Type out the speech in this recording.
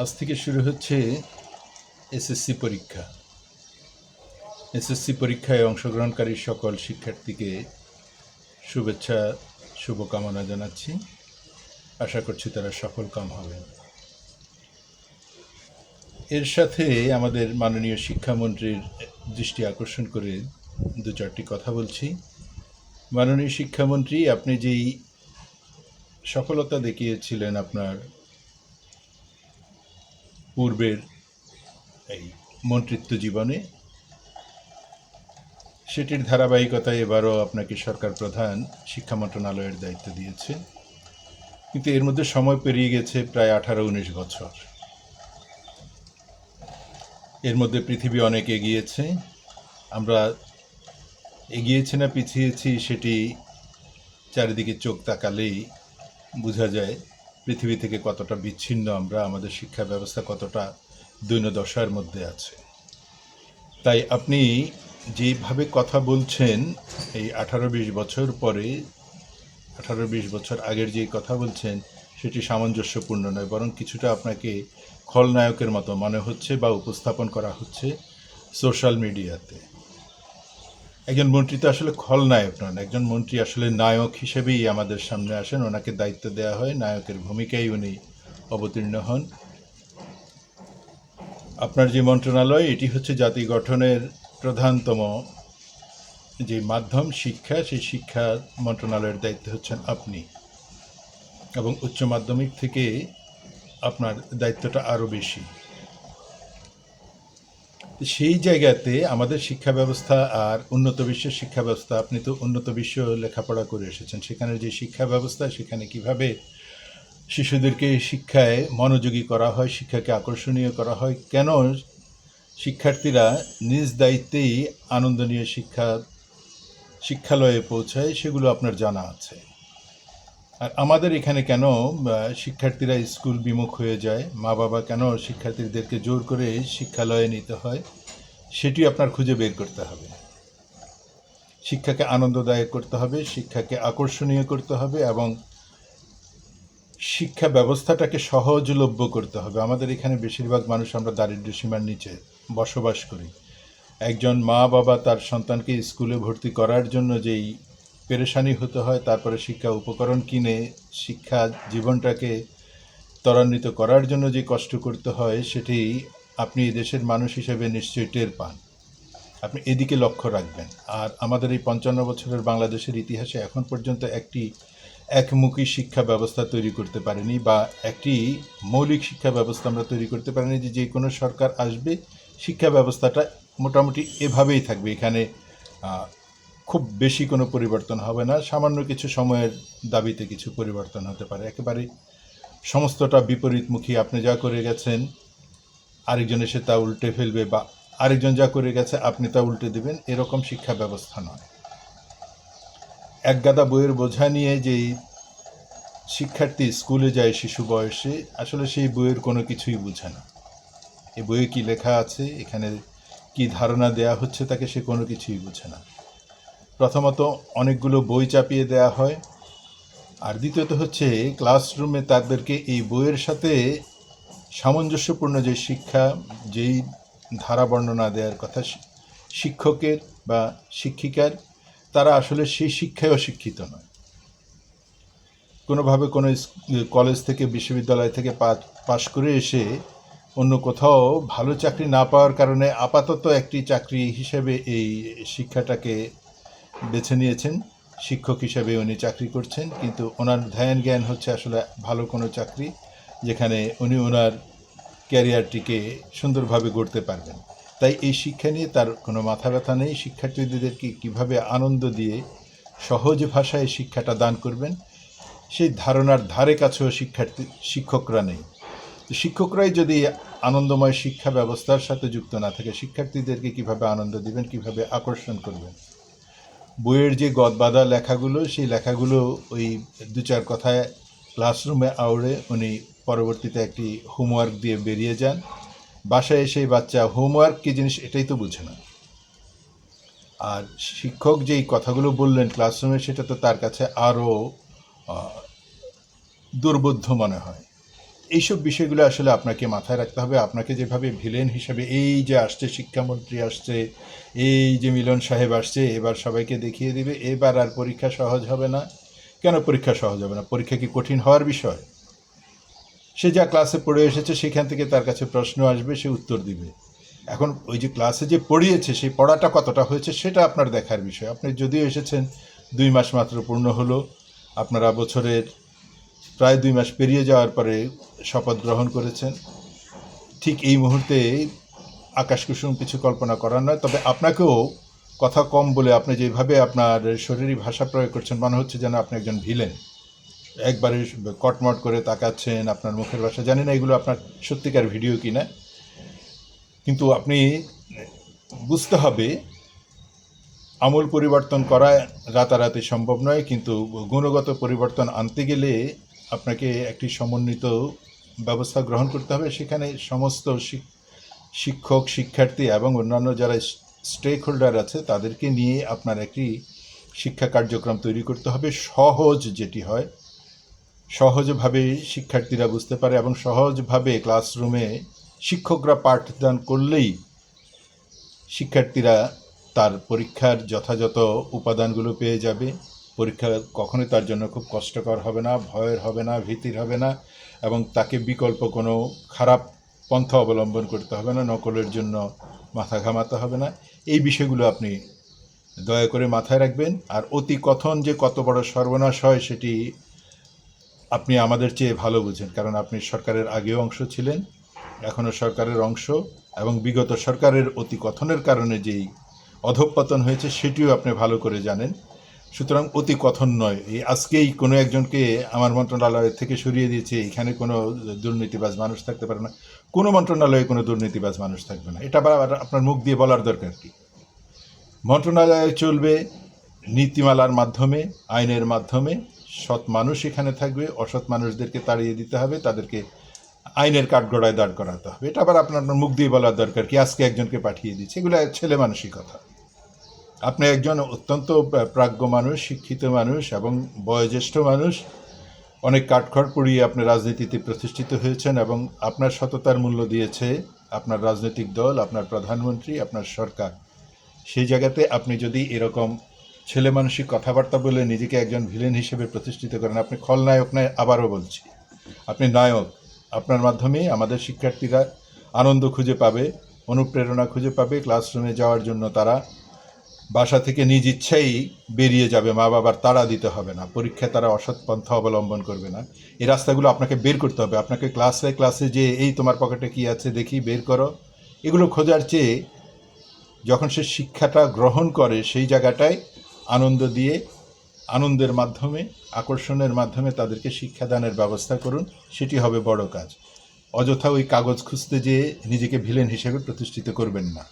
আজ থেকে শুরু হচ্ছে এসএসসি পরীক্ষা। এসএসসি পরীক্ষায় অংশগ্রহণকারী সকল শিক্ষার্থীকে শুভেচ্ছা, শুভকামনা জানাচ্ছি। আশা করছি তারা সফল কাম হবে। এর সাথে আমাদের মাননীয় শিক্ষামন্ত্রীর দৃষ্টি আকর্ষণ করে দু চারটি কথা বলছি। মাননীয় শিক্ষামন্ত্রী, আপনি যেই সফলতা দেখিয়েছিলেন আপনার পূর্বের এই মন্ত্রিত্ব জীবনে, সেটির ধারাবাহিকতায় এবারও আপনাকে সরকার প্রধান শিক্ষা মন্ত্রণালয়ের দায়িত্ব দিয়েছে। কিন্তু এর মধ্যে সময় পেরিয়ে গেছে প্রায় 18-19 বছর। এর মধ্যে পৃথিবী অনেক এগিয়েছে। আমরা এগিয়েছি না পিছিয়েছি সেটি চারিদিকে চোখ তাকালেই বোঝা যায়। পৃথিবী থেকে কতটা বিচ্ছিন্ন আমরা, আমাদের শিক্ষা ব্যবস্থা কতটা দৈন্যদশার মধ্যে আছে। তাই আপনি যেভাবে কথা বলছেন, এই 18-20 বছর পরে, 18-20 বছর আগের যে কথা বলছেন, সেটি সামঞ্জস্যপূর্ণ নয়, বরং কিছুটা আপনাকে খলনায়কের মতো মনে হচ্ছে বা উপস্থাপন করা হচ্ছে সোশ্যাল মিডিয়াতে। একজন মন্ত্রী তো আসলে খলনায়ক নন, একজন মন্ত্রী আসলে নায়ক হিসেবেই আমাদের সামনে আসেন। ওনাকে দায়িত্ব দেওয়া হয়, নায়কের ভূমিকায় উনি অবতীর্ণ হন। আপনার যে মন্ত্রণালয়, এটি হচ্ছে জাতি গঠনের প্রধানতম যে মাধ্যম শিক্ষা, সেই শিক্ষা মন্ত্রণালয়ের দায়িত্ব হচ্ছেন আপনি, এবং উচ্চ মাধ্যমিক থেকে আপনার দায়িত্বটা আরও বেশি। সেই জায়গাতে আমাদের শিক্ষা ব্যবস্থা আর উন্নত বিশ্বের শিক্ষা ব্যবস্থা, আপনি তো উন্নত বিশ্ব লেখাপড়া করে এসেছেন, সেখানে যে শিক্ষা ব্যবস্থা, সেখানে কিভাবে শিশুদেরকে শিক্ষায় মনোযোগী করা হয়, শিক্ষাকে আকর্ষণীয় করা হয়, কেন শিক্ষার্থীরা নিজ দায়িত্বেই আনন্দ নিয়ে শিক্ষালয়ে পৌঁছায়, সেগুলো আপনার জানা আছে। আর আমাদের এখানে কেন শিক্ষার্থীরা স্কুল বিমুখ হয়ে যায়, মা বাবা কেন শিক্ষার্থীদেরকে জোর করে শিক্ষালয়ে নিতে হয়, সেটি আপনার খুঁজে বের করতে হবে। শিক্ষাকে আনন্দদায়ক করতে হবে, শিক্ষাকে আকর্ষণীয় করতে হবে, এবং শিক্ষা ব্যবস্থাটাকে সহজলভ্য করতে হবে। আমাদের এখানে বেশিরভাগ মানুষ আমরা দারিদ্র্য সীমার নিচে বসবাস করি। একজন মা বাবা তার সন্তানকে স্কুলে ভর্তি করার জন্য যেই পেরেশানি হতে হয়, তারপরে শিক্ষা উপকরণ কিনে শিক্ষা জীবনটাকে ত্বরান্বিত করার জন্য যে কষ্ট করতে হয়, সেটি আপনি দেশের মানুষ হিসেবে নিশ্চয়ই টের পান। আপনি এদিকে লক্ষ্য রাখবেন। আর আমাদের এই 55 বছরের বাংলাদেশের ইতিহাসে এখন পর্যন্ত একটি একমুখী শিক্ষা ব্যবস্থা তৈরি করতে পারেনি, বা একটি মৌলিক শিক্ষা ব্যবস্থা আমরা তৈরি করতে পারিনি যে কোনো সরকার আসবে, শিক্ষা ব্যবস্থাটা মোটামুটি এভাবেই থাকবে। এখানে খুব বেশি কোনো পরিবর্তন হবে না, সামান্য কিছু সময়ের দাবিতে কিছু পরিবর্তন হতে পারে। একেবারে সমস্তটা বিপরীতমুখী, আপনি যা করে গেছেন আরেকজন এসে তা উল্টে ফেলবে, বা আরেকজন যা করে গেছে আপনি তা উল্টে দেবেন, এরকম শিক্ষা ব্যবস্থা নয়। একগাদা বইয়ের বোঝা নিয়ে যেই শিক্ষার্থী স্কুলে যায় শিশু বয়সে, আসলে সেই বইয়ের কোনো কিছুই বোঝে না। এই বইয়ে কী লেখা আছে, এখানে কি ধারণা দেয়া হচ্ছে তাকে, সে কোনো কিছুই বোঝে না। প্রথমত অনেকগুলো বই চাপিয়ে দেয়া হয়, আর দ্বিতীয়ত হচ্ছে ক্লাসরুমে তাদেরকে এই বইয়ের সাথে সামঞ্জস্যপূর্ণ যে শিক্ষা, যেই ধারা বর্ণনা দেওয়ার কথা শিক্ষকের বা শিক্ষিকার, তারা আসলে সেই শিক্ষায়ও শিক্ষিত নয়। কোনোভাবে কোনো কলেজ থেকে, বিশ্ববিদ্যালয় থেকে পাশ করে এসে অন্য কোথাও ভালো চাকরি না পাওয়ার কারণে আপাতত একটি চাকরি হিসেবে এই শিক্ষাটাকে বেছে নিয়েছেন। শিক্ষক হিসেবে উনি চাকরি করছেন, কিন্তু ওনার ধ্যান জ্ঞান হচ্ছে আসলে ভালো কোনো চাকরি, যেখানে উনি ওনার ক্যারিয়ারটিকে সুন্দরভাবে গড়তে পারবেন। তাই এই শিক্ষা নিয়ে তার কোনো মাথা ব্যথা নেই। শিক্ষার্থীদেরকে কীভাবে আনন্দ দিয়ে সহজ ভাষায় শিক্ষাটা দান করবেন, সেই ধারণার ধারে কাছেও শিক্ষকরা নেই। শিক্ষকরাই যদি আনন্দময় শিক্ষা ব্যবস্থার সাথে যুক্ত না থাকে, শিক্ষার্থীদেরকে কিভাবে আনন্দ দিবেন, কিভাবে আকর্ষণ করবেন? বইয়ের যে গদবাঁধা লেখাগুলো, সেই লেখাগুলো ওই দু চার কথায় ক্লাসরুমে আউড়ে উনি পরবর্তীতে একটি হোমওয়ার্ক দিয়ে বেরিয়ে যান। বাসায় এসে বাচ্চা হোমওয়ার্ক কী জিনিস এটাই তো বুঝে না। আর শিক্ষক যেই কথাগুলো বললেন ক্লাসরুমে, সেটা তো তার কাছে আরও দুর্বোধ্য মনে হয়। এইসব বিষয়গুলো আসলে আপনাকে মাথায় রাখতে হবে। আপনাকে যেভাবে ভিলেন হিসেবে এই যে আসছে শিক্ষামন্ত্রী আসছে, এই যে মিলন সাহেব আসছে, এবার সবাইকে দেখিয়ে দিবে এবার আর পরীক্ষা সহজ হবে না। কেন পরীক্ষা সহজ হবে না? পরীক্ষা কি কঠিন হওয়ার বিষয়? সে যা ক্লাসে পড়ে এসেছে সেখান থেকে তার কাছে প্রশ্ন আসবে, সে উত্তর দিবে। এখন ওই যে ক্লাসে যে পড়িয়েছে সেই পড়াটা কতটা হয়েছে সেটা আপনার দেখার বিষয়। আপনি যদিও এসেছেন 2 মাস মাত্র পূর্ণ হলো, আপনারা বছরের প্রায় 2 মাস পেরিয়ে যাওয়ার পরে শপথ গ্রহণ করেছেন। ঠিক এই মুহূর্তে আকাশকুসুম কিছু কল্পনা করার নয়, তবে আপনাকেও কথা কম বলে আপনি যেভাবে আপনার শরীরী ভাষা প্রয়োগ করছেন মনে হচ্ছে যেন আপনি একজন ভিলেন। একবারে কটমট করে তাকাচ্ছেন, আপনার মুখের ভাষা, জানি না এগুলো আপনার সত্যিকার ভিডিও কিনা, কিন্তু আপনি বুঝতে হবে আমূল পরিবর্তন করা রাতারাতি সম্ভব নয়, কিন্তু গুণগত পরিবর্তন আনতে গেলে আপনাকে একটি সমন্বিত ব্যবস্থা গ্রহণ করতে হবে। সেখানে সমস্ত শিক্ষক, শিক্ষার্থী এবং অন্যান্য যারা স্টেক হোল্ডার আছে তাদেরকে নিয়ে আপনার একটি শিক্ষা কার্যক্রম তৈরি করতে হবে, সহজ যেটি হয়, সহজভাবে শিক্ষার্থীরা বুঝতে পারে এবং সহজভাবে ক্লাসরুমে শিক্ষকরা পাঠদান করলেই শিক্ষার্থীরা তার পরীক্ষার যথাযথ উপাদানগুলো পেয়ে যাবে। পরীক্ষা কখনোই তার জন্য খুব কষ্টকর হবে না, ভয়ের হবে না, ভীতির হবে না, এবং তাকে বিকল্প কোনো খারাপ পন্থা অবলম্বন করতে হবে না, নকলের জন্য মাথা ঘামাতে হবে না। এই বিষয়গুলো আপনি দয়া করে মাথায় রাখবেন। আর অতি কথন যে কত বড় সর্বনাশ হয় সেটি আপনি আমাদের চেয়ে ভালো বুঝেন, কারণ আপনি সরকারের আগেও অংশ ছিলেন, এখনও সরকারের অংশ, এবং বিগত সরকারের অতি কথনের কারণে যেই অধঃপতন হয়েছে সেটিও আপনি ভালো করে জানেন। সুতরাং অতি কথন নয়, এই আজকেই কোনো একজনকে আমার মন্ত্রণালয় থেকে সরিয়ে দিয়েছে, এখানে কোনো দুর্নীতিবাজ মানুষ থাকতে পারে না, কোনো মন্ত্রণালয়ে কোনো দুর্নীতিবাজ মানুষ থাকবে না, এটা আবার আপনার মুখ দিয়ে বলার দরকার কি? মন্ত্রণালয় চলবে নীতিমালার মাধ্যমে, আইনের মাধ্যমে। সৎ মানুষ এখানে থাকবে, অসৎ মানুষদেরকে তাড়িয়ে দিতে হবে, তাদেরকে আইনের কাঠগড়ায় দাঁড় করাতে হবে। এটা আবার আপনার মুখ দিয়ে বলার দরকার কি? আজকে একজনকে পাঠিয়ে দিচ্ছে, এগুলো ছেলে মানসিকতা। আপনি একজন অত্যন্ত প্রাজ্ঞ মানুষ, শিক্ষিত মানুষ এবং বয়োজ্যেষ্ঠ মানুষ, অনেক কাঠখড় পুড়িয়ে আপনি রাজনীতিতে প্রতিষ্ঠিত হয়েছেন এবং আপনার সততার মূল্য দিয়েছে আপনার রাজনৈতিক দল, আপনার প্রধানমন্ত্রী, আপনার সরকার। সেই জায়গাতে আপনি যদি এরকম ছেলে মানসিক কথাবার্তা বলে নিজেকে একজন ভিলেন হিসেবে প্রতিষ্ঠিত করেন, আপনি খলনায়ক নয়, আবারও বলছি, আপনি নায়ক। আপনার মাধ্যমে আমাদের শিক্ষার্থীরা আনন্দ খুঁজে পাবে, অনুপ্রেরণা খুঁজে পাবে, ক্লাসরুমে যাওয়ার জন্য তারা বাসা থেকে নিজ ইচ্ছাই বেরিয়ে যাবে, মা বাবার তাড়া দিতে হবে না, পরীক্ষায় তারা অসৎ পন্থা অবলম্বন করবে না। এই রাস্তাগুলো আপনাকে বের করতে হবে। আপনাকে ক্লাসে ক্লাসে যে এই তোমার পকেটে কী আছে দেখি বের করো, এগুলো খোঁজার চেয়ে যখন সে শিক্ষাটা গ্রহণ করে সেই জায়গাটায় আনন্দ দিয়ে, আনন্দের মাধ্যমে, আকর্ষণের মাধ্যমে তাদেরকে শিক্ষাদানের ব্যবস্থা করুন, সেটি হবে বড় কাজ। অযথা ওই কাগজ খুঁজতে যেয়ে নিজেকে ভিলেন হিসেবে প্রতিষ্ঠিত করবেন না।